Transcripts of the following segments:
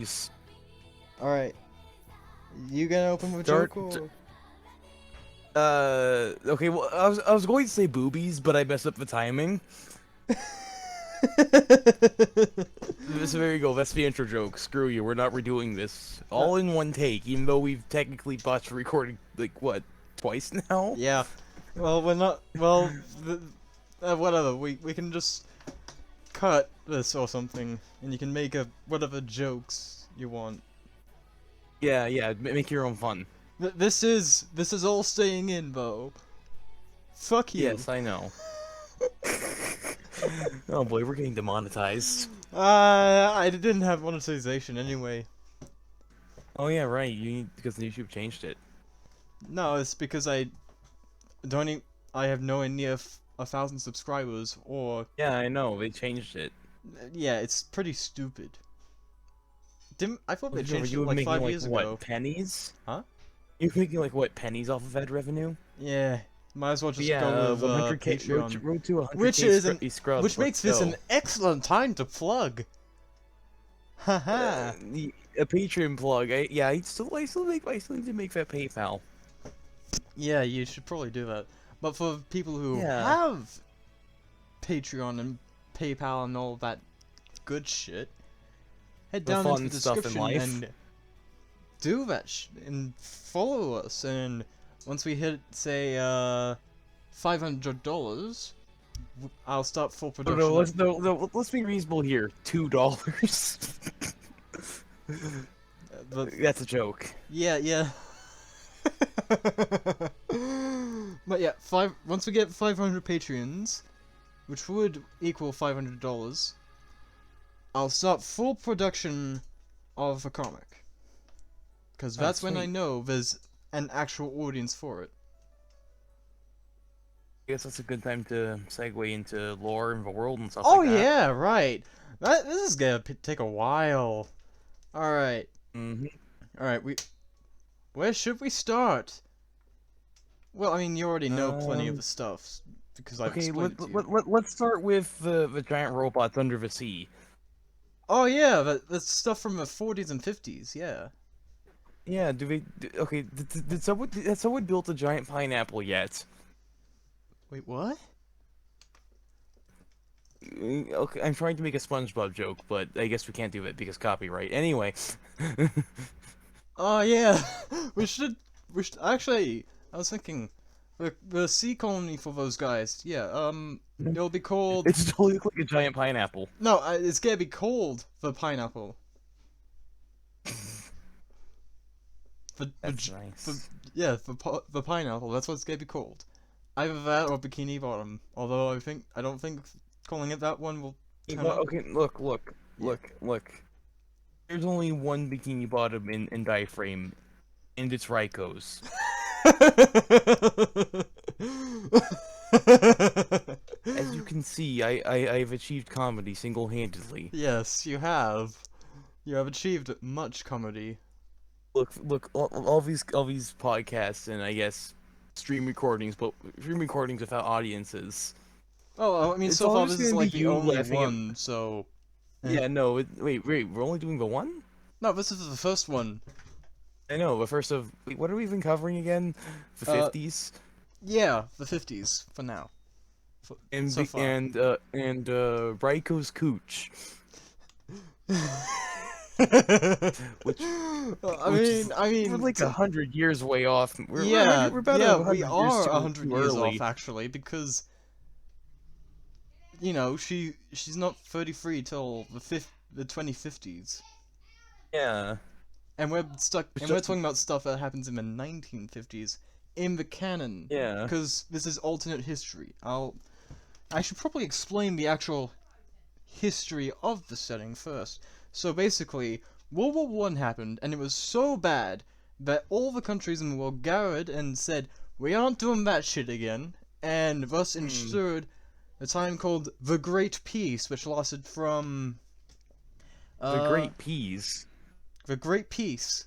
Please Alright. You gonna open with start. joke or? Okay. Well, I was going to say boobies, but I messed up the timing. So there you go. That's the intro joke. Screw you. We're not redoing this. All in one take, even though we've technically botched recording like what, twice now. Yeah. Well, we're not. Well, whatever. We can just cut this or something, and you can make a whatever jokes you want. Yeah, yeah. Make your own fun. This is all staying in, Bo. Fuck you. Yes, I know. Oh boy, we're getting demonetized. I didn't have monetization anyway. Oh yeah, right. Because YouTube changed it. No, it's because don't. I have nowhere near 1,000 subscribers, or Yeah, I know. They changed it. yeah, it's pretty stupid. I thought they You were changed it you were like making 5 years what, ago. pennies? Huh? You're making like what, pennies off of ad revenue? Yeah, might as well just Yeah, go with 100k, Patreon, road to 100k which is an, scrubs. which Let's makes this go. an excellent time to plug. Haha. A Patreon plug. I still need to make that PayPal. Yeah, you should probably do that. But for people who Yeah. have Patreon and PayPal and all that good shit, head The down into fun the stuff in description life. and do that and follow us. And once we hit, say, $500, I'll start full No, production. let's be reasonable here. $2. But That's a joke. yeah, yeah. But yeah, once we get 500 Patreons, which would equal $500, I'll start full production of a comic. Because that's when I sweet. know there's an actual audience for it. I guess that's a good time to segue into lore and the world and stuff Oh like that. yeah, right. This is gonna take a while. All right, Mm-hmm. all right. Where should we start? Well, I mean, you already know plenty of the stuff because I've Okay, explained it to you. let's start with the giant robots under the sea. Oh yeah, that's stuff from the 40s and 50s. Yeah. Yeah, okay, did someone built a giant pineapple yet? Wait, what? Okay, I'm trying to make a SpongeBob joke, but I guess we can't do it because copyright. Anyway. Oh yeah, we should actually. I was thinking, the sea colony for those guys. Yeah. It'll be called. It totally looks like a giant pineapple. No, it's gonna be called the pineapple. That's nice. The pineapple. That's what it's gonna be called. Either that or Bikini Bottom. Although I don't think calling it that one will turn out. Okay, look. There's only one Bikini Bottom in Diaphragm, and it's Raiko's. As you can see, I've achieved comedy single-handedly. Yes, you have. You have achieved much comedy. Look, all these podcasts and I guess stream recordings, but stream recordings without audiences. Oh, I mean, It's so far always this is gonna like be the you only laughing at- one, so... Yeah, no, wait, we're only doing the one? No, this is the first one. I know, the first of... Wait, what are we even covering again? The 50s? Yeah, the 50s, for now. And so far. Raiko's Cooch. Which I mean... we're like 100 years way off. Yeah, we're about yeah, 100 we are years 100 too years early. off, actually, because... You know, she's not 33 till the 2050s. Yeah. And we're talking about stuff that happens in the 1950s in the canon. Yeah. Because this is alternate history. I should probably explain the actual history of the setting first. So basically, World War One happened, and it was so bad that all the countries in the world gathered and said, "We aren't doing that shit again," and thus ensured a time called the Great Peace, which lasted from The Great Peas. the Great Peace.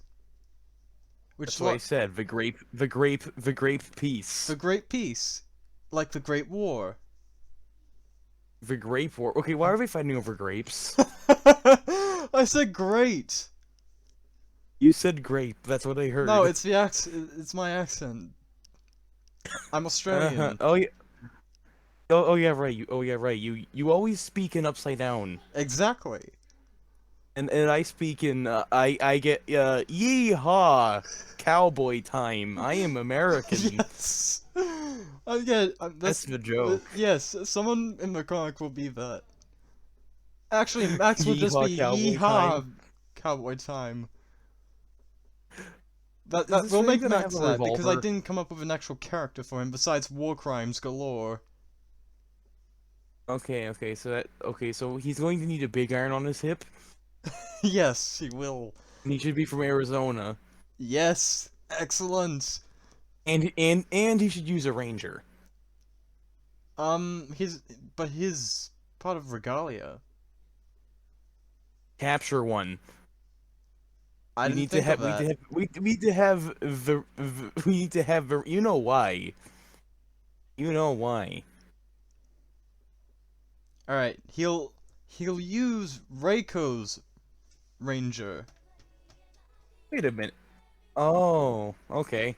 That's what I said. The grape peace. The Great Peace, like the Great War. The grape war. Okay, why are they fighting over grapes? I said great. You said grape. That's what I heard. No, it's the accent. It's my accent. I'm Australian. Oh yeah. Oh yeah, right. Oh yeah, right. You always speak in upside down. Exactly. And I speak in I get yee-haw, cowboy time. I am American. Yes. Yeah, That's the joke. yes, someone in the comic will be that. Actually, Max will just Yee-haw, be cowboy yeehaw, time. cowboy time. Does That this will ring make gonna have Max a that because I revolver? didn't come up with an actual character for him besides war crimes galore. So he's going to need a big iron on his hip, Yes, he will. and he should be from Arizona, Yes, excellent. and he should use a ranger. His but his part of regalia. Capture one. I We didn't need to think of have that. we need to have we need to have you know why. You know why. All right, he'll use Reiko's ranger. Wait a minute. Oh, okay.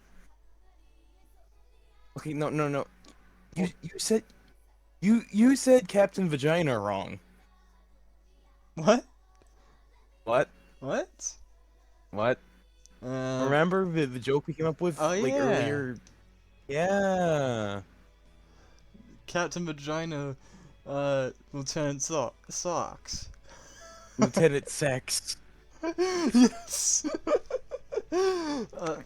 Okay, no. You said Captain Vagina wrong. What? What? What? What? Uh, Remember the joke we came up with oh like yeah, earlier? Yeah. Captain Vagina, Lieutenant Socks. Lieutenant Sex. Yes.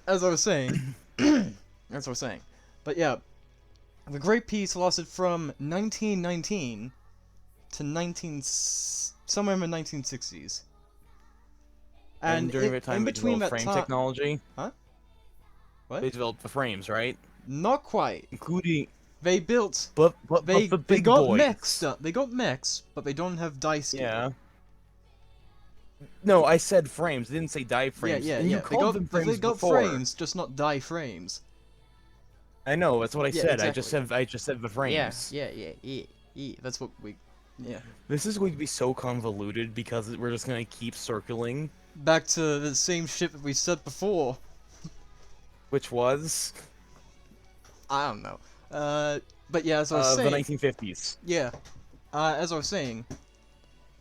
As I was saying, as I was saying, but yeah, the Great Peace lasted from 1919 to somewhere in the 1960s, And and during that in time they between developed that frame time, technology. huh? What? They developed the frames, right? Not quite. Including They built. but the They big got mechs. boys. They got mechs, but they don't have dice gear. Yeah. No, I said frames. I didn't say die Yeah, frames. yeah, And you yeah. called them They frames got before. frames, just not die frames. I know, that's what I Yeah, said. exactly. I just said the frames. Yeah. That's what we. Yeah. This is going to be so convoluted because we're just going to keep circling, Back to the same shit that we said before. which was I don't know. But yeah, as I was the saying. 1950s. Yeah. As I was saying,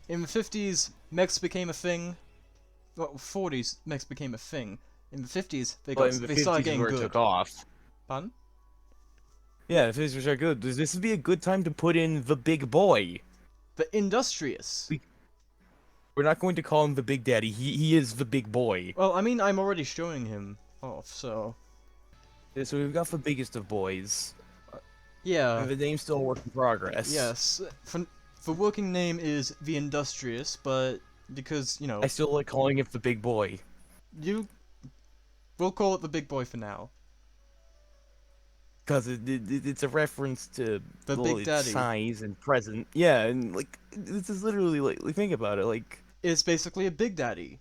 in the 50s, mechs became a thing. Well, 40s, mechs became a thing. In the 50s, But in the they 50s started is getting where it good. took off. Pardon? Yeah, the 50s are good. This would be a good time to put in the big boy. The industrious. We're not going to call him the big daddy. He is the big boy. Well, I mean, I'm already showing him off, so Yeah, so we've got the biggest of boys. yeah. And the name's still a work in progress. Yes. The working name is the industrious, but because I still like calling it the big boy. we'll call it the big boy for now. Because it's a reference to The well, Big its Daddy. size and present. Yeah, and like this is literally like think about it. Like It's basically a big daddy,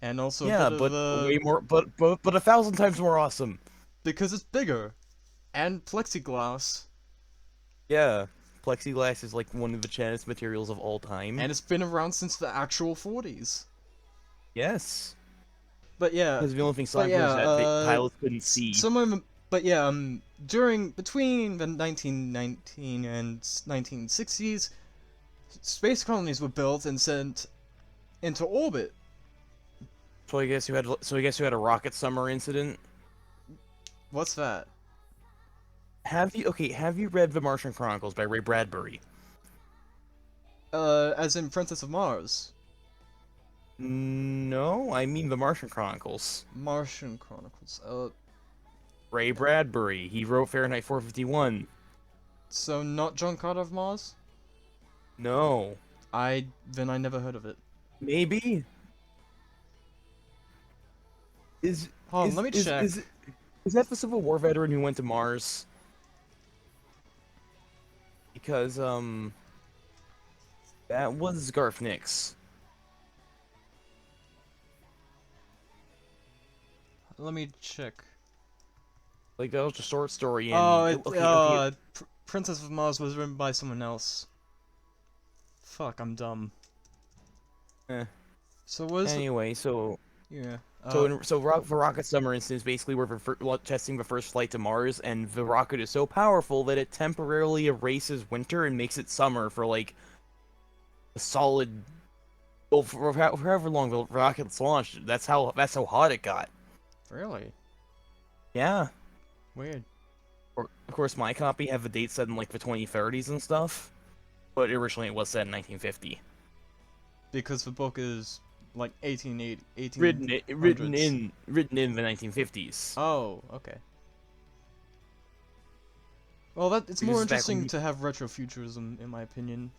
and also yeah, a bit but of way more, but 1,000 times more awesome. because it's bigger, and plexiglass, Yeah, plexiglass is like one of the cheapest materials of all time. and it's been around since the actual 40s. Yes, But yeah, because the only thing but cyber yeah, is that the pilots couldn't see. but yeah, between the 1919 and 1960s, space colonies were built and sent into orbit. So I guess you had a rocket summer incident. What's that? Have you read The Martian Chronicles by Ray Bradbury? As in Princess of Mars. No, I mean The Martian Chronicles. Martian Chronicles. Ray Bradbury. He wrote Fahrenheit 451. So not John Carter of Mars? No. Then I never heard of it. Maybe? Hold on, let me check. Is that the Civil War veteran who went to Mars? Because, that was Garth Nix. Let me check. Like, that was a short story in... Oh, Princess of Mars was written by someone else. Fuck, I'm dumb. Eh. So was Anyway, so... Yeah. For Rocket Summer instance, basically we're testing the first flight to Mars, and the rocket is so powerful that it temporarily erases winter and makes it summer for like a solid, well, for however long the rocket's launched. That's how hot it got. Really? Yeah. Weird. Of course, my copy have the date set in like the 2030s and stuff, but originally it was set in 1950. Because the book is like 1880, Written 1800s. in the 1950s. Oh, okay. Well, it's Because more it's back when interesting to have retrofuturism, in my opinion.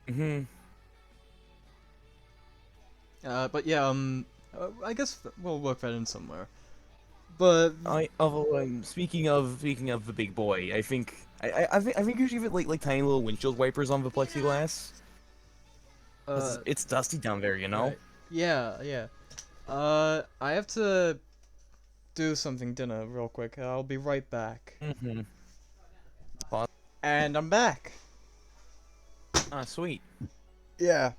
Mm-hmm. But yeah, I guess we'll work that in somewhere. But Although speaking of the big boy, I think you should get like tiny little windshield wipers on the plexiglass. 'Cause uh, it's dusty down there, you know. right. Yeah, yeah. I have to do something dinner real quick. I'll be right back. Mm-hmm. And I'm back. Ah, sweet. Yeah.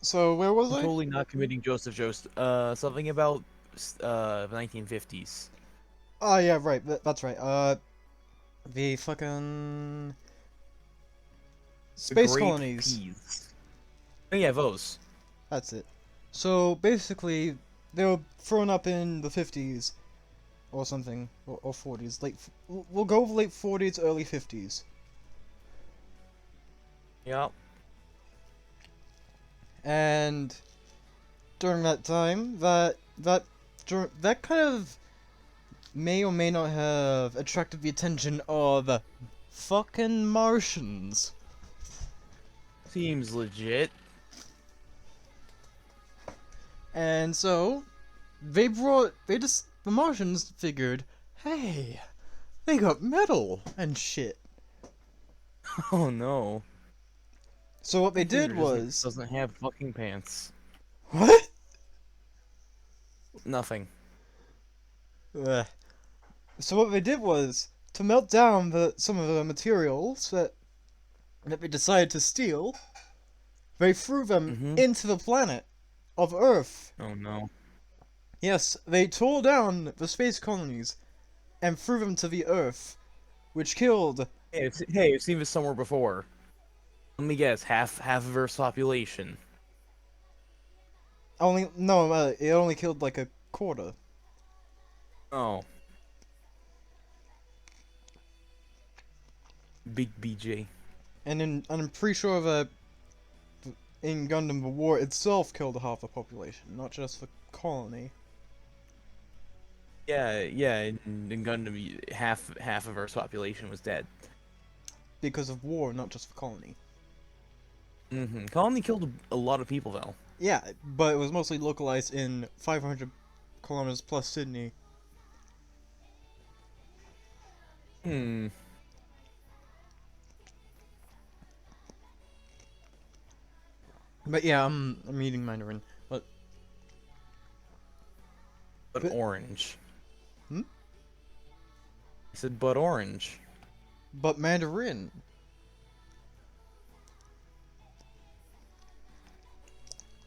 So where was I'm I? totally not committing Joseph Jost. Something about the 1950s. Oh yeah, right. That's right. The fucking The space Great colonies. Peas. Oh yeah, those. That's it. So basically, they were thrown up in the 50s or something, or 40s. We'll go with late 40s, early 50s. Yep. And during that time, that kind of may or may not have attracted the attention of fucking Martians. Seems legit. And so the Martians figured, hey, they got metal and shit. Oh no. So what they did Computer was, doesn't have fucking pants. what? Nothing. Ugh. So what they did was to melt down some of the materials that they decided to steal. They threw them Mm-hmm. into the planet of Earth. Oh no. Yes, they tore down the space colonies and threw them to the Earth, which killed. Hey, I've seen this somewhere before. Let me guess, half of Earth's population. It only killed like a quarter. Oh. Big BJ. And I'm pretty sure that in Gundam the war itself killed half the population, not just the colony. Yeah, in Gundam, half of Earth's population was dead. Because of war, not just the colony. Mm-hmm. Colony killed a lot of people, though. Yeah, but it was mostly localized in 500 kilometers plus Sydney. Hmm. But yeah, I'm eating Mandarin. But But- orange. Hmm? I said, but orange. But Mandarin.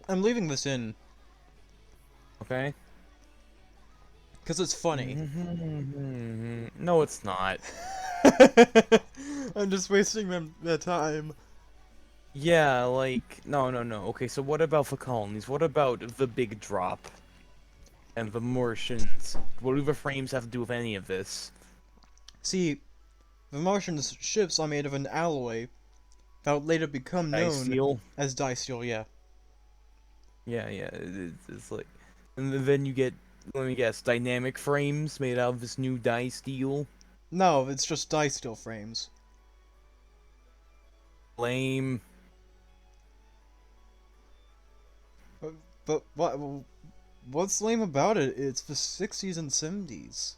I'm leaving this in Okay. because it's funny. Mm-hmm. No, it's not. I'm just wasting their time. Yeah, like no. Okay, so what about the colonies? What about the big drop? And the Martians? What do the frames have to do with any of this? See, the Martians' ships are made of an alloy that would later become known Steel? as disteel. Yeah. Yeah, it's like, and then you get, let me guess, dynamic frames made out of this new dye steel. No, it's just disteel frames. Lame. But what's lame about it? It's the 60s and 70s.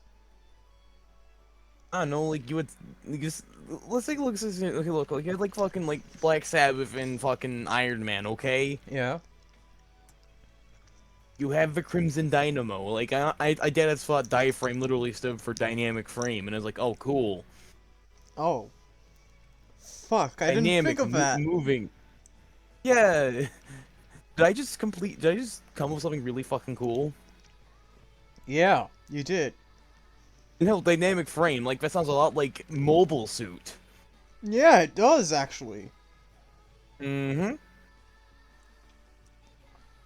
I don't know, like you would, like, just, let's take a look at this. Okay, look, like you had like fucking like Black Sabbath and fucking Iron Man, okay? Yeah. You have the Crimson Dynamo. Like I dead as thought diaphragm literally stood for dynamic frame, and I was like, oh cool. Oh. Fuck, I didn't think of that. Moving. Yeah. Did I just come up with something really fucking cool? Yeah, you did. No, dynamic frame. Like that sounds a lot like mobile suit. Yeah, it does actually. Mm-hmm.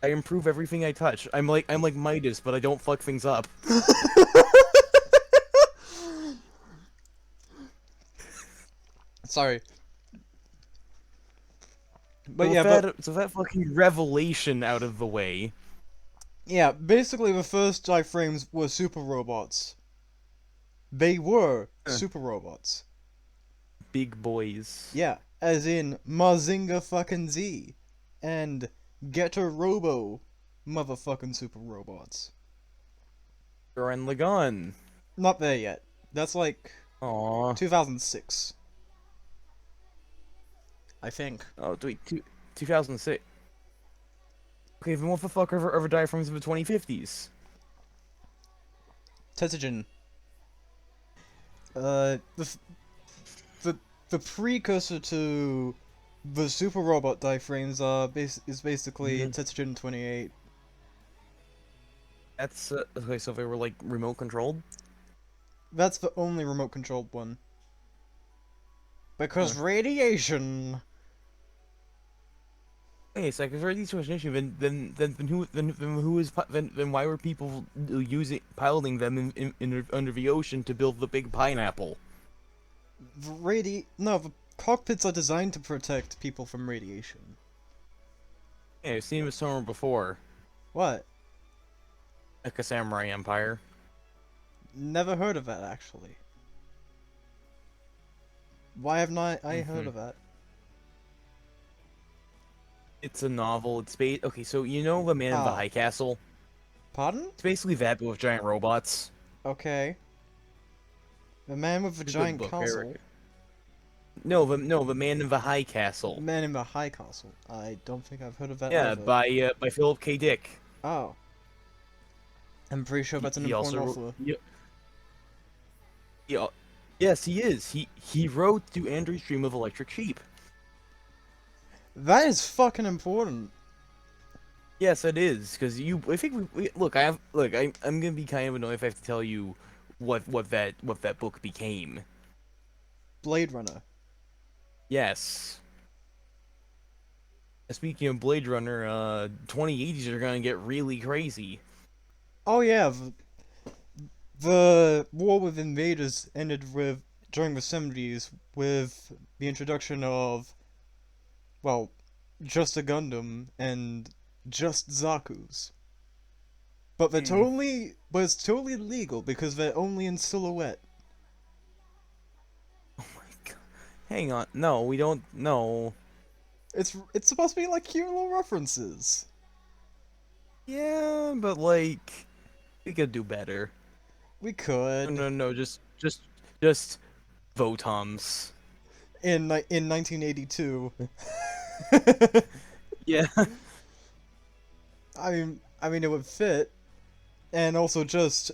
I improve everything I touch. I'm like Midas, but I don't fuck things up. Sorry. But yeah, but So that fucking revelation out of the way. yeah, basically the first iframes were super robots. They were Huh. super robots. Big boys. Yeah, as in Mazinga fucking Z and Getter Robo motherfucking super robots. Gurren Lagann. Not there yet. That's like Aw. 2006, I think. Oh, wait, 2006. Okay, then what the fuck ever died from the 2050s? Tetsujin. The the the precursor to the super robot diaphragms is basically Hmm. Tetsujin 28. That's okay. So they were like remote controlled. That's the only remote controlled one. Huh. Because radiation. Okay, so if there's these an issue, then who is then why were people using piloting them under the ocean to build the big pineapple? No, the cockpits are designed to protect people from radiation. Yeah, I've seen it somewhere before, What? like a samurai empire. Never heard of that actually. Why have not I heard Hmm. of that? It's a novel. It's based. Okay, so you know the Man in the Oh, High Castle. pardon? It's basically that, but with giant robots. Okay. The man with the It's a good giant book, castle. Eric. No, the Man in the High The Castle. man in the high castle. I don't think I've heard of that Yeah, either. by Philip K. Dick. Oh. I'm pretty sure that's an He important also wrote. author. He, yes, he is. He wrote "Do Androids Dream of Electric Sheep." That is fucking important. Yes, it is because you. I think we look. I have look. I'm gonna be kind of annoyed if I have to tell you what that book became. Blade Runner. Yes. Speaking of Blade Runner, 2080s are gonna get really crazy. Oh yeah, the war with invaders ended with during the 70s with the introduction of, well, just a Gundam and just Zaku's. Hmm. But it's totally legal because they're only in silhouette. Oh my god. Hang on. No, we don't. No. It's supposed to be like cute little references. Yeah, but like we could do better. We No, could no, no. Just Votums. in 1982. Yeah. I mean it would fit, and also just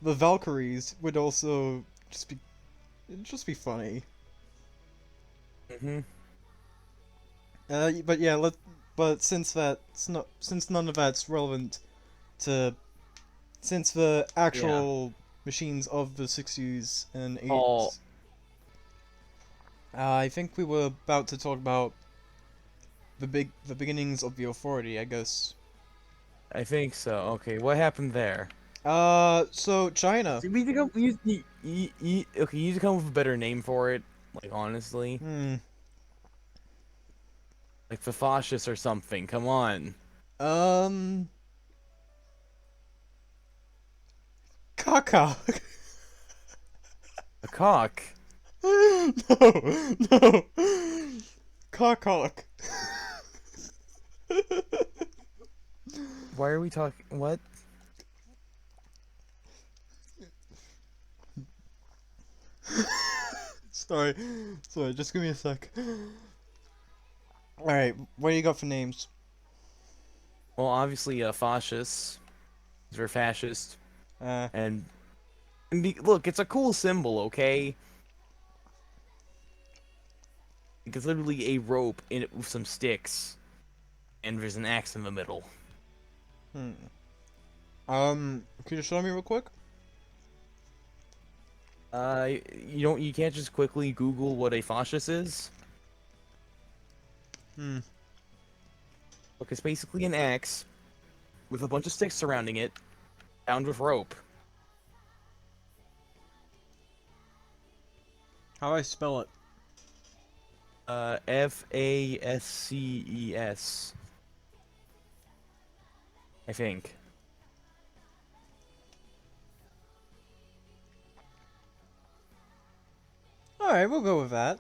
the Valkyries would also just be funny. Hmm. But yeah, but since none of that's relevant to since the Yeah. actual machines of the 60s and Paul. 80s, I think we were about to talk about the beginnings of the authority, I guess. I think so. Okay, what happened there? So China. See, we need to come. Okay, you need to come up with a better name for it. Like honestly, Hmm. like the fascists or something. Come on, Um. Caca. a cock. No, no. Cock. Why are we talking? What? Sorry, just give me a sec. Alright, what do you got for names? Well, obviously, fascists. They're fascist, Uh, and, look, it's a cool symbol. Okay, it's literally a rope in it with some sticks. and there's an axe in the middle. Hmm. Could you show me real quick? You can't just quickly Google what a fascist is. Hmm. Look, it's basically an axe with a bunch of sticks surrounding it, bound with rope. How do I spell it? Fasces, I think. Alright, we'll go with that.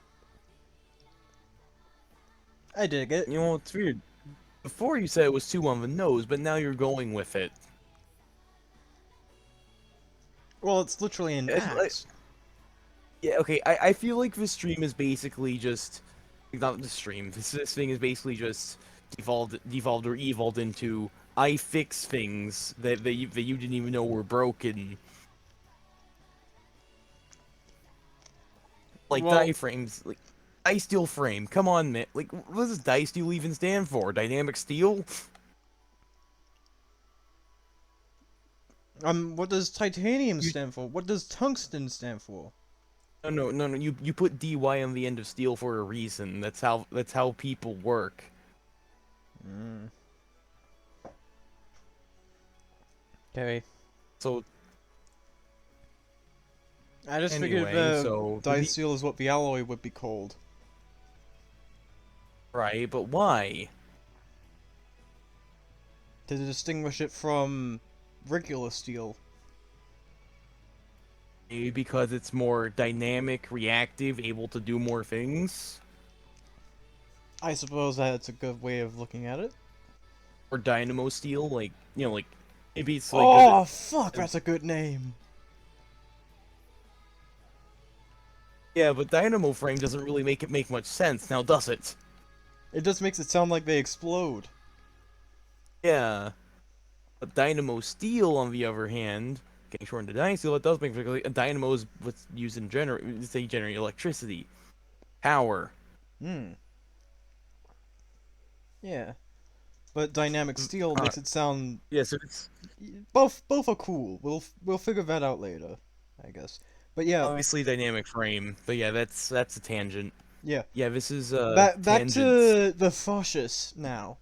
I dig it. You know, it's weird. Before you said it was too on the nose, but now you're going with it. Well, it's literally an It's like, axe. yeah, okay. I feel like the stream is basically just not the stream. This thing is basically just devolved or evolved into I fix things that you didn't even know were broken, like Well, diaphragms, like die steel frame. Come on, man. Like, what does die steel even stand for? Dynamic steel? what does titanium You stand for? What does tungsten stand for? no. You put dy on the end of steel for a reason. That's how people work. Hmm. Okay. So I just figured anyway, so diasteel is what the alloy would be called. right, but why? To distinguish it from regular steel. Maybe because it's more dynamic, reactive, able to do more things? I suppose that's a good way of looking at it. Or dynamo steel, like maybe it's like Oh, fuck, that's a good name. yeah, but dynamo frame doesn't really make it make much sense, now does it? It just makes it sound like they explode. Yeah. But dynamo steel, on the other hand, getting shortened to dynasteel, it does make a dynamo is what's used in they generate electricity, power. Hmm. Yeah. But dynamic steel Uh, makes it sound yeah, so it's both are cool. We'll figure that out later, I guess. But yeah, obviously dynamic frame, but yeah, that's a tangent. yeah. Yeah, this is Back tangents. to the fascists now.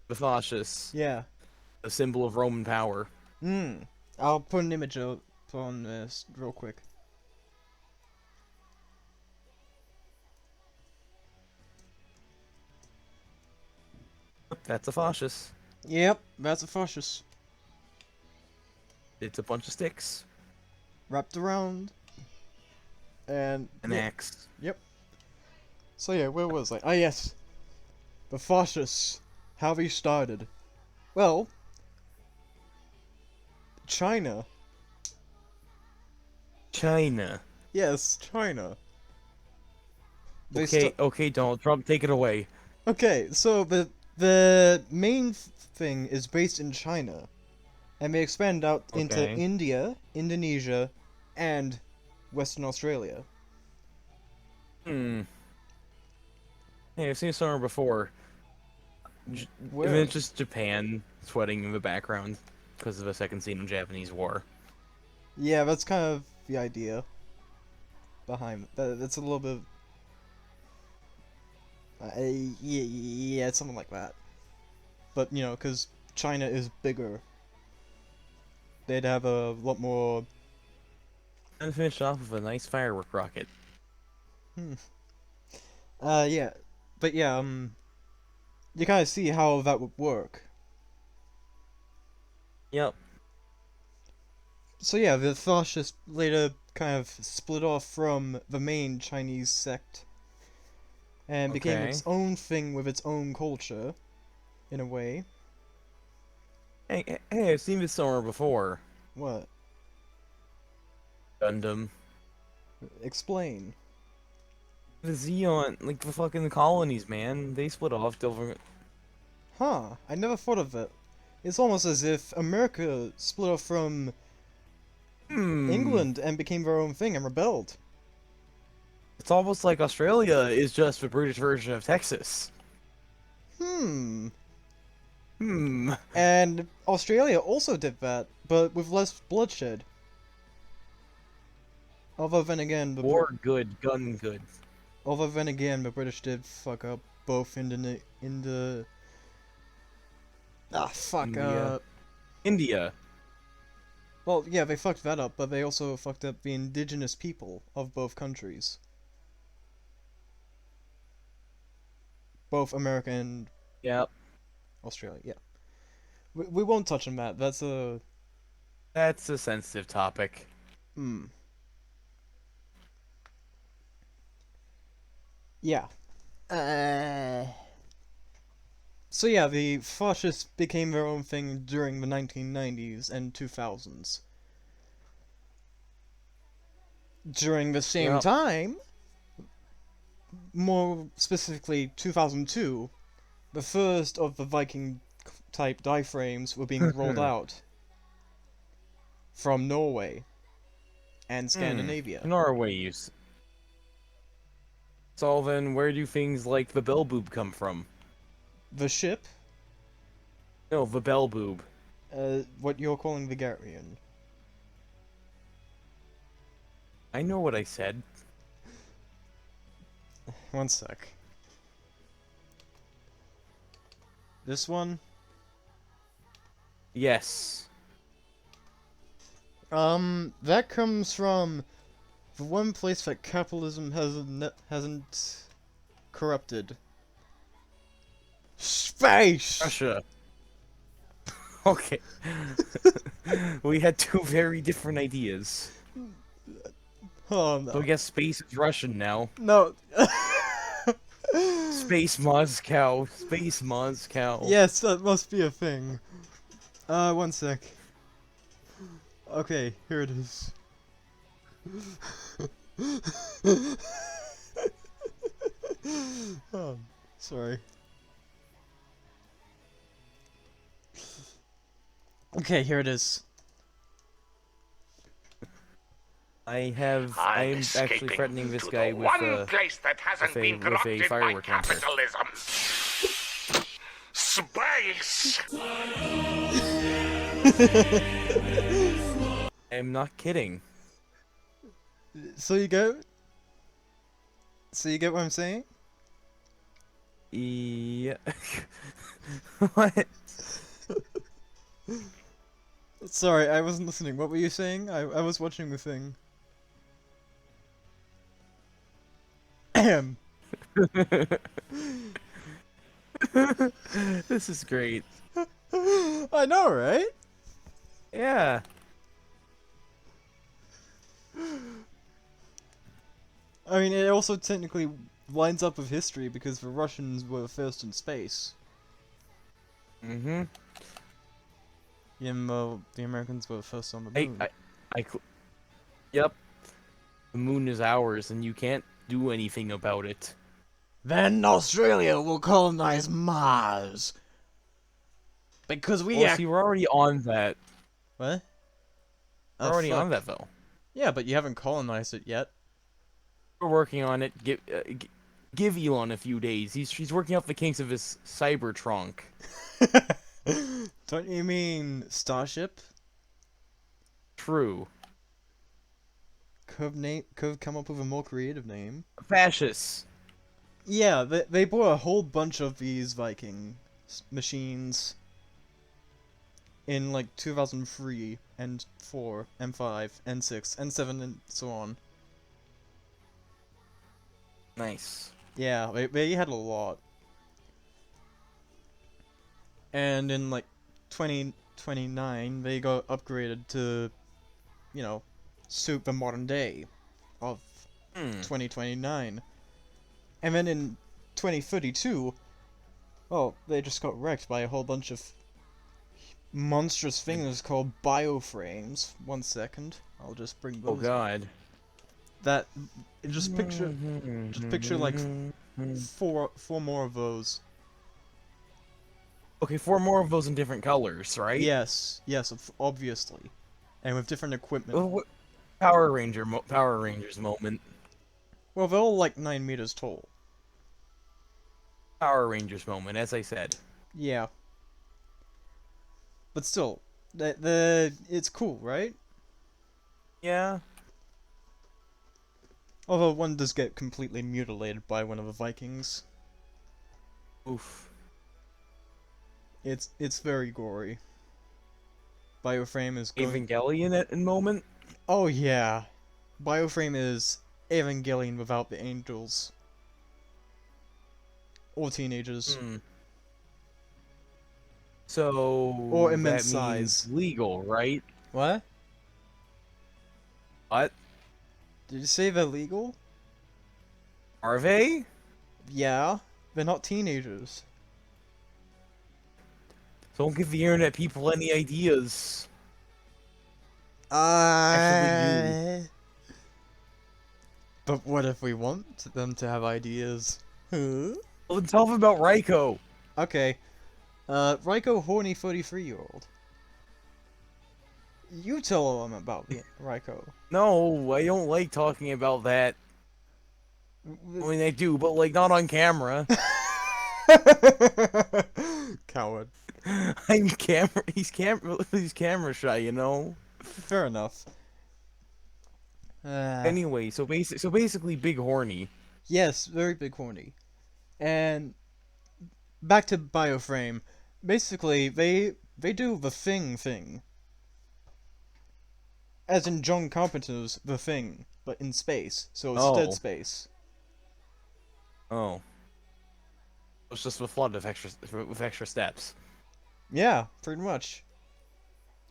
The fascists, Yeah. a symbol of Roman power. Hmm. I'll put an image up on this real quick. That's a fascist. Yep, that's a fascist. It's a bunch of sticks, Wrapped around. And an yeah, axe. yep. So yeah, where was I? Ah yes. The fascists. How they started. Well, China. China. Yes, China. They Okay, st okay, Donald Trump, take it away. Okay, so the main thing is based in China, and they expand out into Okay. India, Indonesia, and Western Australia. Hmm. Hey, I've seen somewhere before. And then Where? it's just Japan sweating in the background because of the second scene of Japanese War. Yeah, that's kind of the idea behind that. That's a little bit. Yeah, it's something like that. But you know, because China is bigger, they'd have a lot more. And finish off with a nice firework rocket. Hmm. Yeah, but yeah, you kind of see how that would work. Yep. So yeah, the fascists later kind of split off from the main Chinese sect and became its Okay. own thing with its own culture, in a way. Hey, I've seen this somewhere before. What? Gundam. Explain. The Zeon, like the fucking colonies, man. They split off. Huh, I never thought of it. It's almost as if America split off from Hmm. England and became their own thing and rebelled. It's almost like Australia is just the British version of Texas. Hmm. Hmm. And Australia also did that, but with less bloodshed. Although then again, War good, gun good. the British did fuck up both in the fuck India. India. well, yeah, they fucked that up, but they also fucked up the indigenous people of both countries, both America and Yep. Australia. Yeah, we won't touch on that. That's a That's a sensitive topic. hmm. Yeah. Uh... So yeah, the fascists became their own thing during the 1990s and 2000s. During the same Yep. time, more specifically 2002, the first of the Viking type diaphragms were being rolled out from Norway and Hmm. Scandinavia. Norway use. So then, where do things like the bell boob come from? The ship, No, the bell boob. what you're calling the Garian. I know what I said. One sec. This one? Yes. That comes from the one place that capitalism hasn't corrupted. Space! Russia. Okay. We had two very different ideas. Oh So I no. guess space is Russian now. No. Space Moscow. Space Moscow. Yes, that must be a thing. One sec. Okay, here it is. Oh, sorry. Okay, here it is. I'm actually escaping threatening this to guy the with one place that hasn't been a corrupted by firework launcher. capitalism. Space! I'm not kidding. So you get. So you get what I'm saying? Yeah. What? Sorry, I wasn't listening. What were you saying? I was watching the thing. Ahem. This is great. I know, right? Yeah. I mean, it also technically lines up with history because the Russians were first in space. Mm-hmm. Even though the Americans were first on the I, moon. I, yep. The moon is ours, and you can't do anything about it. Then Australia will colonize Mars. Because we Well, see, we're already on that. What? We're Oh, already on fuck. that, though. Yeah, but you haven't colonized it yet. We're working on it. Give Elon a few days. He's working out the kinks of his cyber trunk. Don't you mean Starship? True. Could come up with a more creative name. Fascists. Yeah, they bought a whole bunch of these Viking machines in like 2003 and 4 and 5 and 6 and 7 and so on. Nice. Yeah, they had a lot. And in like 2029, they got upgraded to, you know, suit the modern day of Hmm. 2029. And then in 2032, well, they just got wrecked by a whole bunch of monstrous things called bioframes. 1 second, I'll just bring Oh those. God. That just picture like four more of those. Okay, four more of those in different colors, right? Yes, yes, obviously, and with different equipment. Power Rangers moment. Well, they're all like 9 meters tall. Power Rangers moment, as I said. Yeah. But still, it's cool, right? Yeah. Although one does get completely mutilated by one of the Vikings. Oof. It's very gory. Bioframe is going. Evangelion at moment. Oh yeah, Bioframe is Evangelion without the angels or teenagers Hmm. So or immense that means size. legal, right? What? What? Did you say they're legal? Are they? Yeah, they're not teenagers. Don't give the internet people any ideas. Actually, do. Uh... But what if we want them to have ideas? Huh? Well, then tell them about Raiko. Okay. Raiko, horny 33-year-old. You tell them about the Raiko. No, I don't like talking about that. I mean, I do, but like not on camera. Coward. He's camera shy, you know. Fair enough. Uh, Anyway, so basically, big horny. yes, very big horny. And back to Bioframe. Basically, they do the thing. As in John Carpenter's The Thing, but in space. So it's Dead Oh, Space. oh, it's just a flood with extra steps. Yeah, pretty much.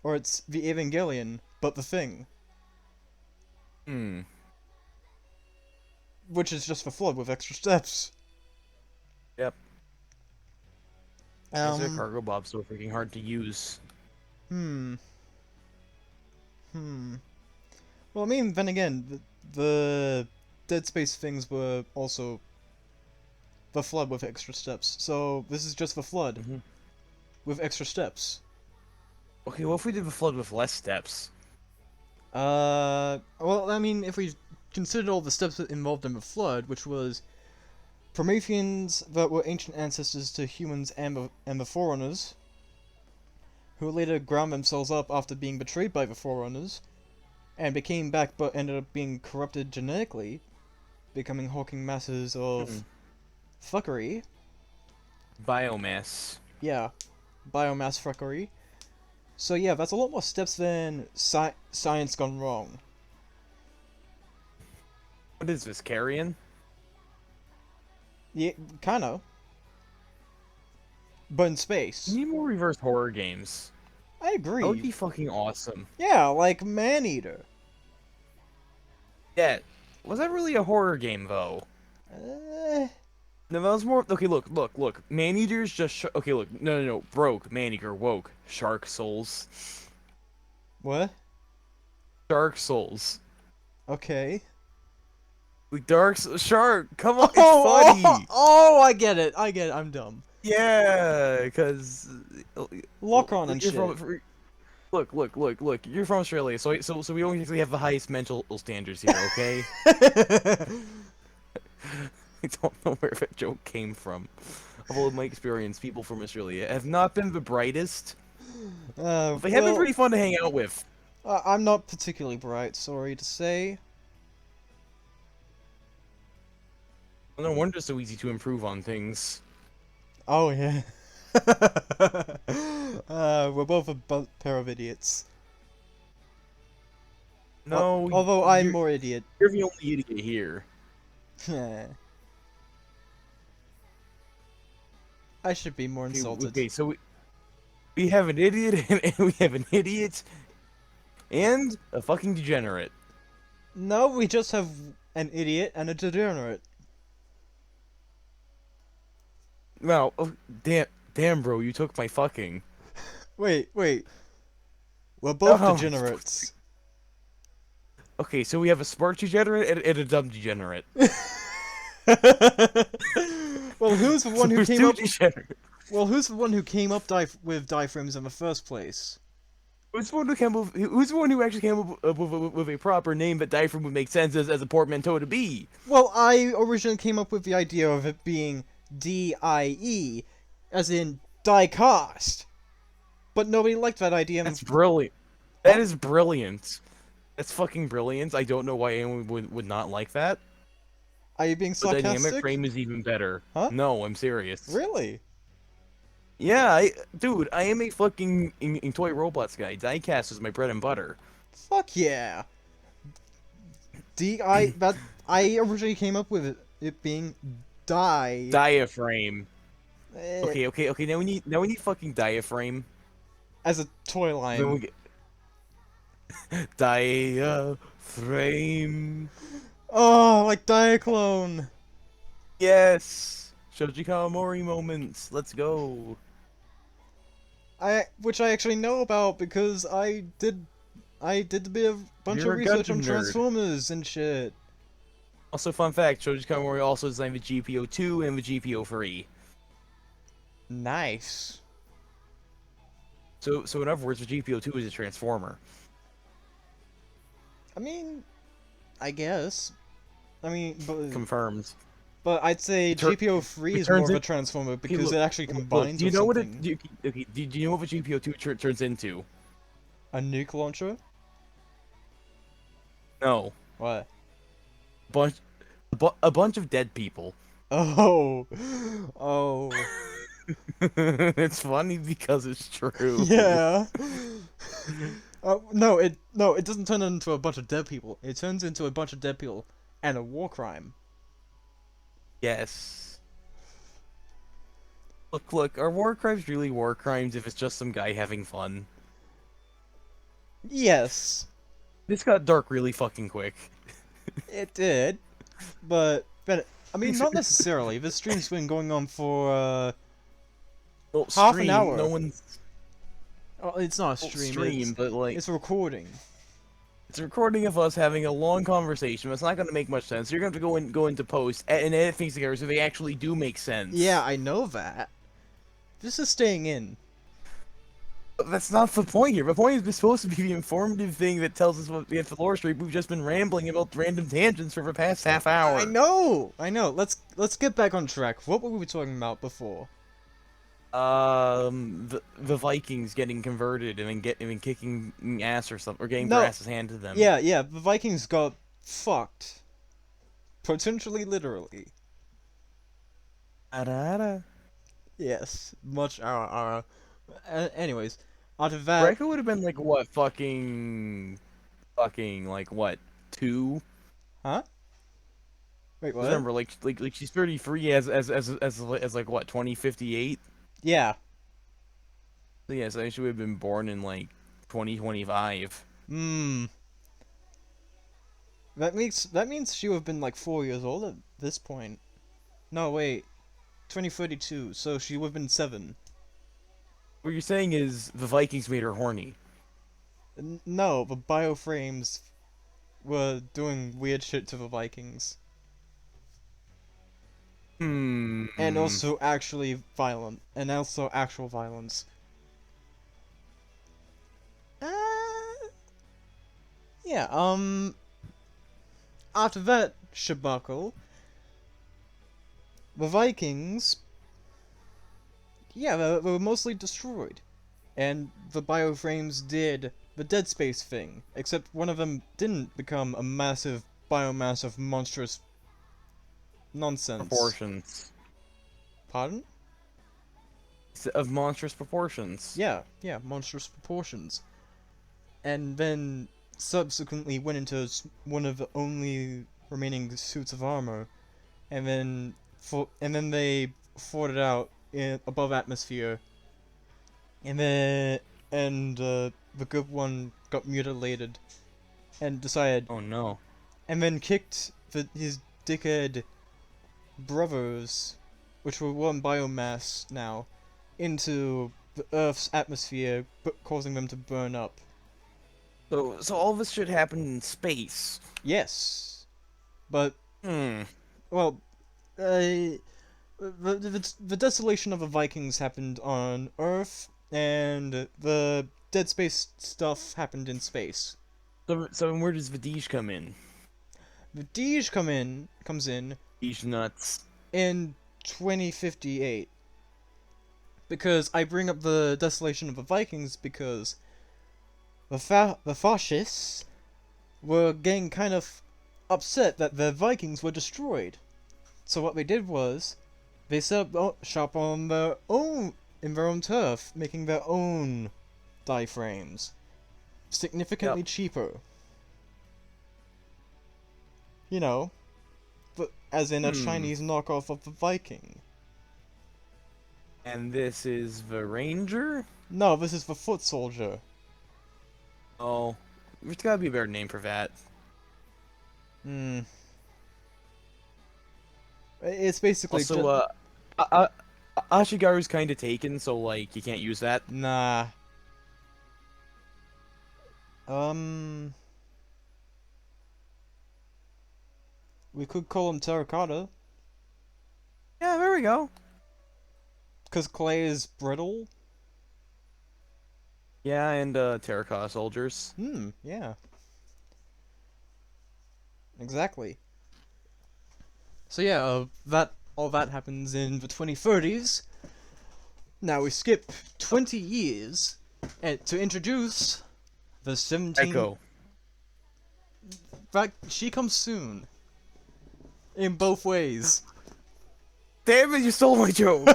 Or it's the Evangelion, but The Thing, Hmm. which is just the flood with extra steps. Yep. Why is their Um, cargo bob so freaking hard to use? hmm. Well, I mean, then again, the Dead Space things were also the flood with extra steps. So this is just the flood Hmm. with extra steps. Okay, what if we did the flood with less steps? Well, I mean, if we considered all the steps involved in the flood, which was Prometheans that were ancient ancestors to humans and the Forerunners, who later ground themselves up after being betrayed by the Forerunners, and became back but ended up being corrupted genetically, becoming hulking masses Hmm. of fuckery. Biomass. Yeah, biomass fuckery. So yeah, that's a lot more steps than science gone wrong. What is this, carrion? Yeah, kinda. But in We space. need more reverse horror games. I That would agree. be fucking awesome. Yeah, like Maneater. Yeah. Was that really a horror game, though? Uh, No, that was more. Okay, look. Maneater's just. Okay, look. No. Broke. Maneater. Woke. Shark Souls. what? Dark Souls. Okay. Like Shark. Come on, it's Oh, funny. I get it. I'm dumb. Yeah, because. Lock on and You're shit. from. Look. You're from Australia, so we don't usually have the highest mental standards here, okay? I don't know where that joke came from. Although in my experience, people from Australia have not been the brightest. But they have been well, pretty fun to hang out with. I'm not particularly bright, sorry to say. No wonder it's so easy to improve on things. Oh, yeah. We're both a pair of idiots. No, Although I'm you're, more idiot. you're the only idiot here. I should be more Okay, insulted. okay, so we have an idiot, and we have an idiot, and a fucking degenerate. No, we just have an idiot and a degenerate. Wow, oh, damn, bro, you took my fucking. Wait. We're both Oh, degenerates. okay, so we have a smart degenerate and a dumb degenerate. Well, who's the So one who there's came two up? degenerates. Well, who's the one who came up with diaphragms in the first place? Who's the one who actually came up with a proper name that diaphragm would make sense as a portmanteau to be? Well, I originally came up with the idea of it being DIE, as in die cast. but nobody liked that idea. That's brilliant. That is brilliant. That's fucking brilliant. I don't know why anyone would not like that. Are you being But dynamic sarcastic? frame is even better. Huh? No, I'm serious. Really? Yeah, dude, I am a fucking in toy robots guy. Diecast is my bread and butter. Fuck yeah. I originally came up with it being die. Diaphragm. eh, Okay. Now we need fucking diaphragm. as a toy Then line. we get diaphragm. Oh, like Diaclone. Yes. Shoji Kawamori moments. Let's go. Which I actually know about because I did a bit of bunch You're of a research on Gundam nerd. Transformers and shit. Also, fun fact: Shoji Kawamori also designed the GPO2 and the GPO3. Nice. So in other words, the GPO2 is a transformer. I mean, I guess. I mean, Confirmed. but I'd say Tur- GPO3 it is more turns of a in- transformer Okay, because it actually look, combines do you with know what something. do you know what the GPO2 turns into? A nuke launcher? No, What? bunch, a bunch of dead people. Oh. Oh. It's funny because it's true. Yeah. No, it doesn't turn into a bunch of dead people. It turns into a bunch of dead people and a war crime. Yes. Look, are war crimes really war crimes if it's just some guy having fun? Yes, This got dark really fucking quick. it did. But I mean, not necessarily. This stream's been going on for Well, half an stream, hour. no one's Oh, it's not a well, stream. stream, but like It's a recording. it's a recording of us having a long conversation. It's not going to make much sense. You're going to have to go into post and edit things together so they actually do make sense. Yeah, I know that. This is staying in. But that's not the point here. The point is supposed to be the informative thing that tells us what the lore stream. We've just been rambling about random tangents for the past half hour. I know. Let's get back on track. What were we talking about before? The Vikings getting converted and then kicking ass or something, or getting No. their asses handed to them. Yeah. The Vikings got fucked. Potentially, literally. Ada. Yes. Much. Anyways, out of that. Greco would have been like what fucking like what 2? Huh? Wait, what? Remember, like she's 33 as like what 2058. Yeah. So yes, I think she would have been born in like 2025. Hmm. That means she would have been like 4 years old at this point. No, wait. 2032. So she would have been 7. What you're saying is the Vikings made her horny. No, the bioframes were doing weird shit to the Vikings. Hmm. And also actually violent. And also actual violence. Yeah, after that shabuckle, the Vikings, yeah, they were mostly destroyed. And the bioframes did the Dead Space thing, except one of them didn't become a massive biomass of monstrous nonsense. proportions Pardon? of monstrous proportions. Yeah, monstrous proportions. And then subsequently went into one of the only remaining suits of armor, and then they fought it out above atmosphere, and the good one got mutilated, and decided, Oh no. and then kicked his dickhead brothers, which were one biomass now, into the Earth's atmosphere, causing them to burn up. So all this shit happened in space. Yes, but Hmm. well, the desolation of the Vikings happened on Earth, and the Dead Space stuff happened in space. So where does Vidige come in? The comes in He's nuts. in 2058. because I bring up the desolation of the Vikings because the fascists were getting kind of upset that the Vikings were destroyed. So what they did was they set up shop on their own in their own turf, making their own die frames, significantly Yep. cheaper. You know, but as in a Hmm. Chinese knockoff of the Viking. And this is the Ranger? No, this is the foot soldier. Oh, there's gotta be a better name for that. Hmm. It's basically Also, just A- Ashigaru's kind of taken, so like you can't use that. nah. Um, we could call him terracotta, Yeah, there we go. because clay is brittle. Yeah, and terracotta soldiers. Yeah, exactly. So yeah, that all that happens in the 2030s. Now we skip 20 years and to introduce the 17. Echo. In fact, she comes soon. In both ways. Damn it, you stole my joke.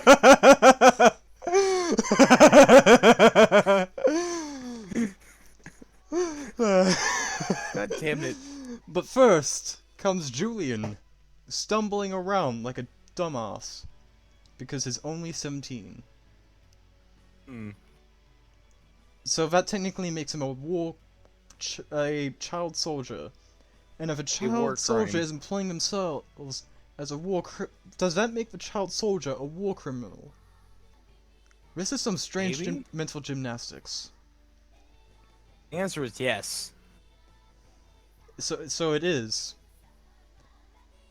God damn it. But first comes Julian, stumbling around like a dumbass because he's only 17. Hmm. So that technically makes him a child soldier. And if a war child soldier crime. is employing themselves as a does that make the child soldier a war criminal? This is some strange Maybe? mental gymnastics. The answer is yes. So it is.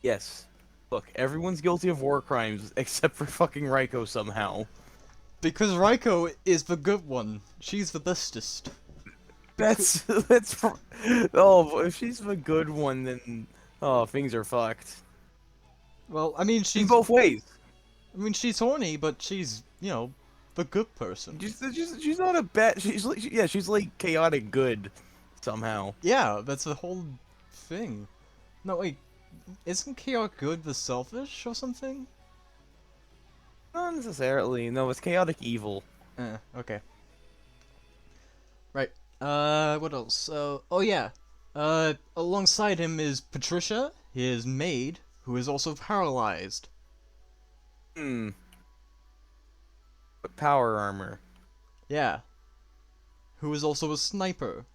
Yes. Look, everyone's guilty of war crimes except for fucking Raiko somehow. Because Raiko is the good one. She's the bestest. That's oh, if she's the good one, then oh, things are fucked Well, I mean in both ways. she's horny, but she's, the good person. She's not a bad. She's like yeah, she's like chaotic good somehow. Yeah, that's the whole thing. No, wait, isn't chaotic good the selfish or something? Not necessarily. No, it's chaotic evil. Okay. Right. What else? Oh yeah. Alongside him is Patricia, his maid, who is also paralyzed. Hmm. But power armor. Yeah. Who is also a sniper.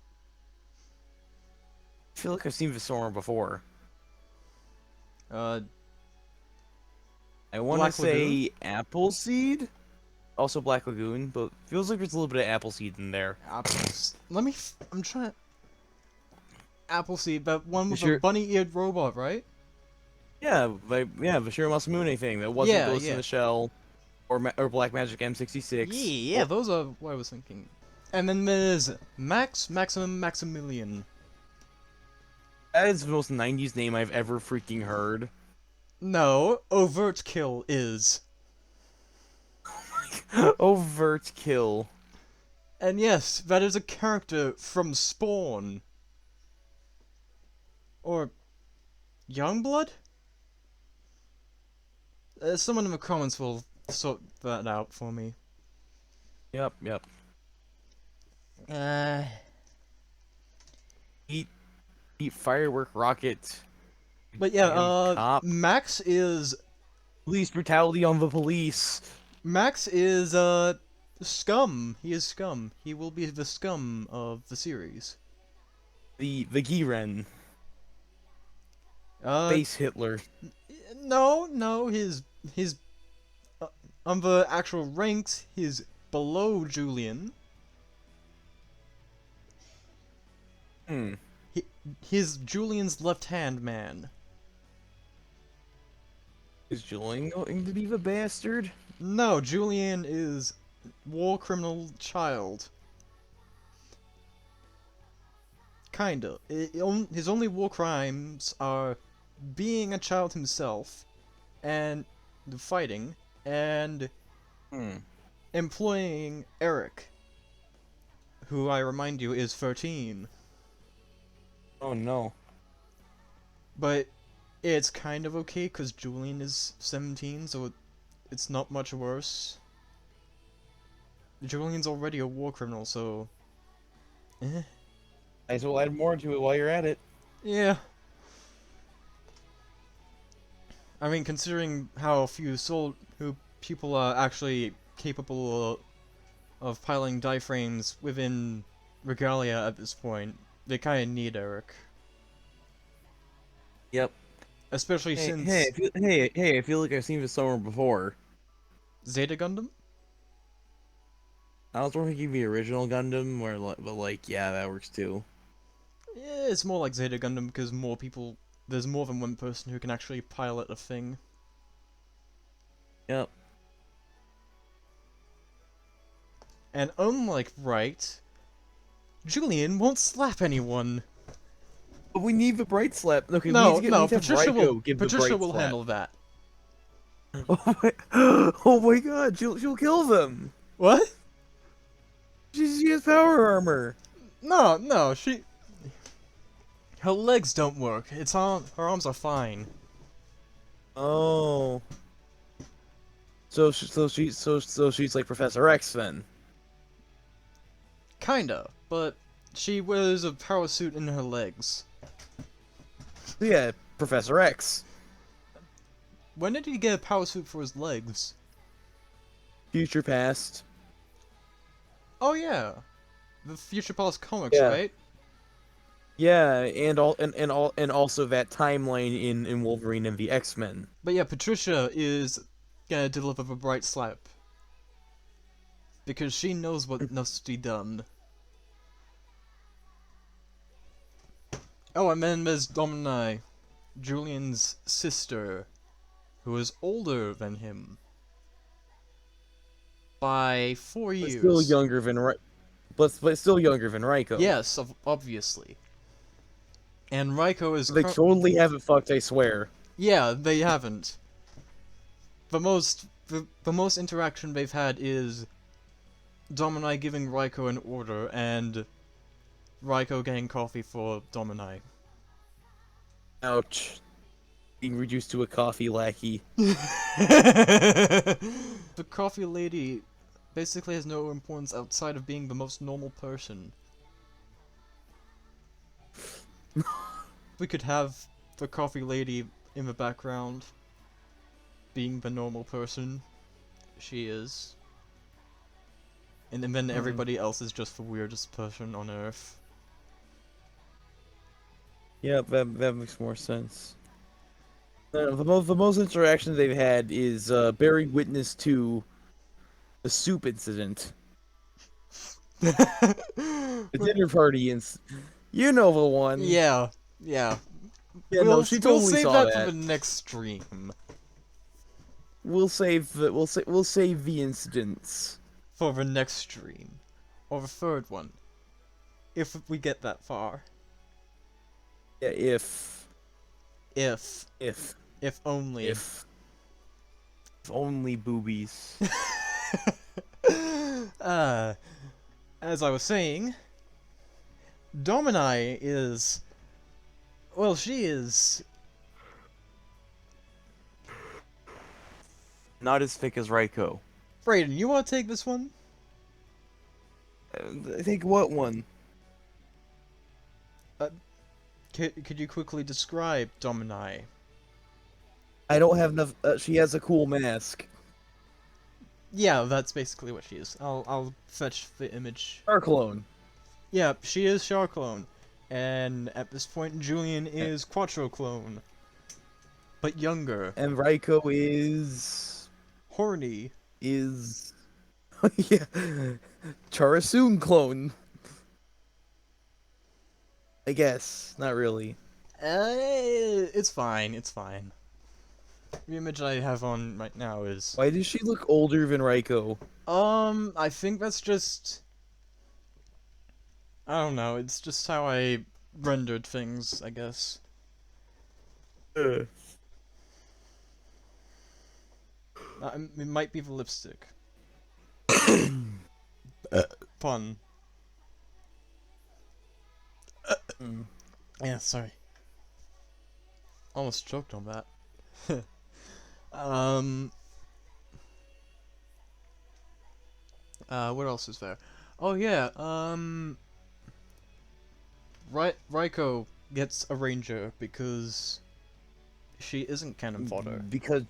I feel like I've seen Visora before. Uh, I want to Black Lagoon? say Appleseed. Also Black Lagoon, but feels like there's a little bit of Appleseed in there. Apples. I'm trying. Appleseed, that one with the Sure. bunny-eared robot, right? Yeah, like yeah, the Shiro Masamune thing that wasn't Yeah, Ghost yeah. in the Shell or Black Magic M66. Yeah, those are what I was thinking. And then there's Maximilian. That is the most 90s name I've ever freaking heard. No, Overt Kill is. Overt kill. And yes, that is a character from Spawn. Or Youngblood? Someone in the comments will sort that out for me. Yep. Uh, Eat firework rocket. but yeah, Cop. Max is Police brutality on the police. scum. He is scum. He will be the scum of the series. The Giren. Uh, Face Hitler. no, his on the actual ranks, he's below Julian. Hmm. He's Julian's left-hand man. Is Julian going to be the bastard? No, Julian is war criminal child. Kinda. His only war crimes are being a child himself, and fighting, and Hmm. employing Eric, who I remind you is 13. Oh no. But it's kind of okay because Julian is 17, so it's not much worse. Julian's already a war criminal, so... Eh. Might as well add more to it while you're at it. Yeah. I mean, considering how few people are actually capable of piling die frames within Regalia at this point, they kind of need Eric. Yep. Especially Hey, since I feel like I've seen this somewhere before. Zeta Gundam? I was wondering if the original Gundam, but like, yeah, that works too. Yeah, it's more like Zeta Gundam because there's more than one person who can actually pilot a thing. Yep. And unlike Wright, Julian won't slap anyone. But we need the bright slap. Okay, No, we no, need to have Raiko give the Patricia bright will slap. handle that. Oh my, oh my god, she'll kill them. What? She has power armor. No, her legs don't work. Her arms are fine. Oh. So she's like Professor X then. Kinda, but she wears a power suit in her legs. Yeah, Professor X. When did he get a power suit for his legs? Future past. Oh yeah, the Future Past comics, Yeah. right? Yeah, and also that timeline in Wolverine and the X-Men. But yeah, Patricia is gonna deliver the bright slap. Because she knows what must be done. Oh, and then there's Domini, Julian's sister, who is older than him. By 4 years. But still younger than but still younger than Raiko. Yes, obviously. And Raiko is They totally haven't fucked, I swear. Yeah, they haven't. The most interaction they've had is Domini giving Raiko an order and Raiko getting coffee for Domini. Ouch. Being reduced to a coffee lackey. The coffee lady basically has no importance outside of being the most normal person. We could have the coffee lady in the background being the normal person she is. And then everybody else is just the weirdest person on Earth. Yeah, that makes more sense. The most interaction they've had is bearing witness to the soup incident. The dinner party you know the one. Yeah. Yeah, we'll, no, she we'll totally save saw that that. for the next stream. We'll save the incidents. For the next stream. Or the third one. If we get that far. Yeah, if only. if only boobies. As I was saying, Domini is... Well, she is... Not as thick as Raiko. Brayden, you want to take this one? I think what one? Could you quickly describe Domini? I don't have enough. She has a cool mask. Yeah, that's basically what she is. I'll fetch the image. Our clone. Yeah, she is Sharclone. And at this point, Julian is Quattro Clone. But younger. And Raiko is Horny. yeah, Charasoon clone. I guess not really. It's fine, it's fine. The image I have on right now is... Why does she look older than Raiko? I think that's just... I don't know, it's just how I rendered things, I guess. It might be the lipstick. Pun. Mm. Yeah, sorry. Almost choked on that. um. What else is there? Oh yeah. Raiko gets a ranger because she isn't cannon fodder. Because,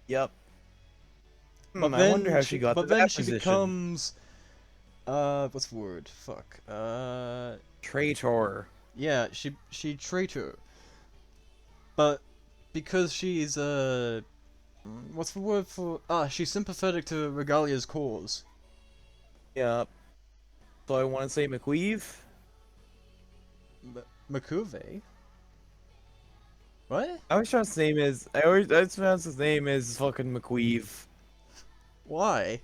yep. But I wonder then how she she, got to but then that she position. becomes what's the word? Fuck. Traitor. Yeah, she traitor. But because she's what's the word for? She's sympathetic to Regalia's cause. Yep. So I want to say McWeave. Makuve? What? I always pronounce his name as I pronounce his name as fucking McWeave. Why?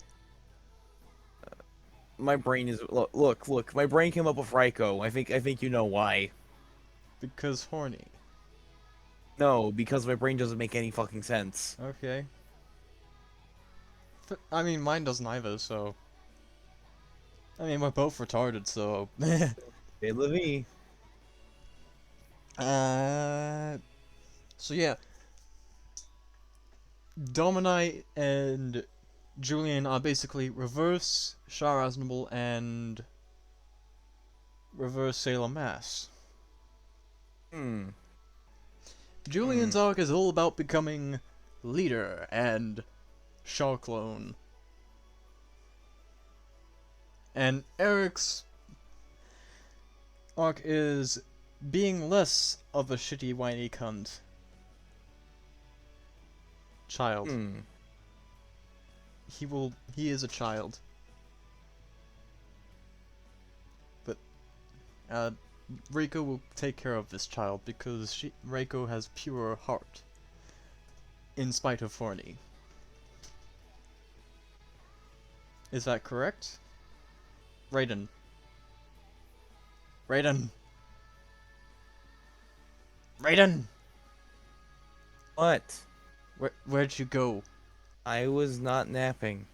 My brain is look. My brain came up with Raiko. I think you know why. Because horny. No, because my brain doesn't make any fucking sense. Okay. I mean, mine doesn't either, so... I mean, we're both retarded, so... They live me. uh... So yeah. Dominite and Julian are basically reverse Char Aznable and reverse Sailor Mass. Hmm. Julian's arc is all about becoming leader and Char clone. And Eric's arc is being less of a shitty whiny cunt. Child. Hmm. He is a child. But Reiko will take care of this child because Reiko has pure heart. In spite of Forney. Is that correct? Raiden. Raiden! Raiden! What? Where'd you go? I was not napping.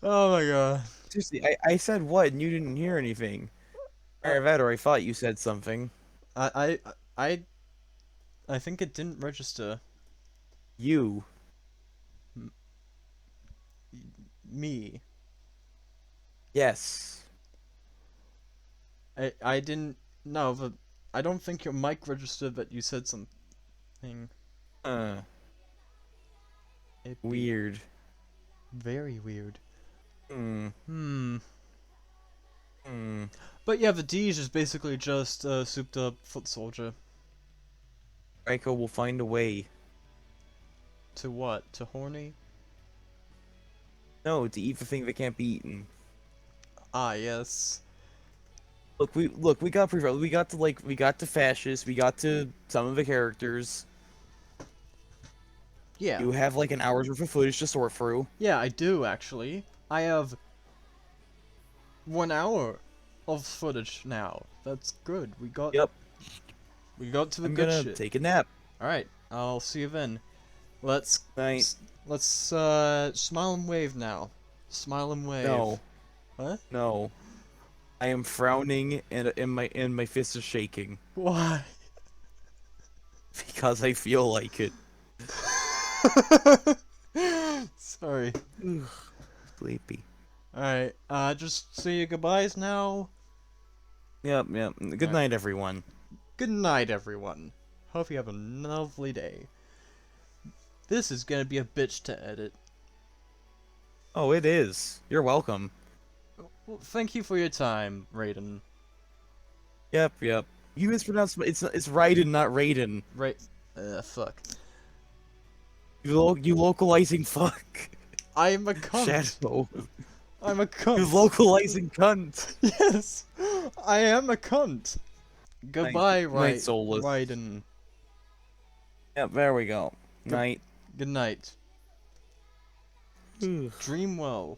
Oh my god. Seriously, I said what and you didn't hear anything. Uh, Or I thought you said something. I, I, I, I think it didn't register. You. Me. Yes. I didn't. No, but I don't think your mic registered that you said something. It'd be Weird. very weird. Hmm. Hmm. Hmm. But yeah, the Deej is basically just a souped up foot soldier. Raiko will find a way. To what? To horny? No, to eat the thing that can't be eaten. Ah, yes. We got we got to fascists, we got to some of the characters. Yeah. You have like an hour's worth of footage to sort through. Yeah, I do actually. I have 1 hour of footage now. That's good. Yep. We got to the I'm good gonna shit. take a nap. All right. I'll see you then. Let's Night. let's smile and wave now. Smile and wave. No. What? No. I am frowning and my fist is shaking Why? because I feel like it. Sorry. Ugh, sleepy. Alright, just say your goodbyes now. Yep. Good Alright. night, everyone. Good night, everyone. Hope you have a lovely day. This is gonna be a bitch to edit. Oh, it is. You're welcome. Well, thank you for your time, Raiden. Yep. You mispronounced it's Raiden, not Raiden. Right. Fuck. You localizing fuck. I'm a cunt. Shadow. I'm a You cunt. localizing cunt. Yes! I am a cunt. Goodbye, Night, Soulless. Raiden. Yep, there we go. Night. Good night. Ugh. Dream well.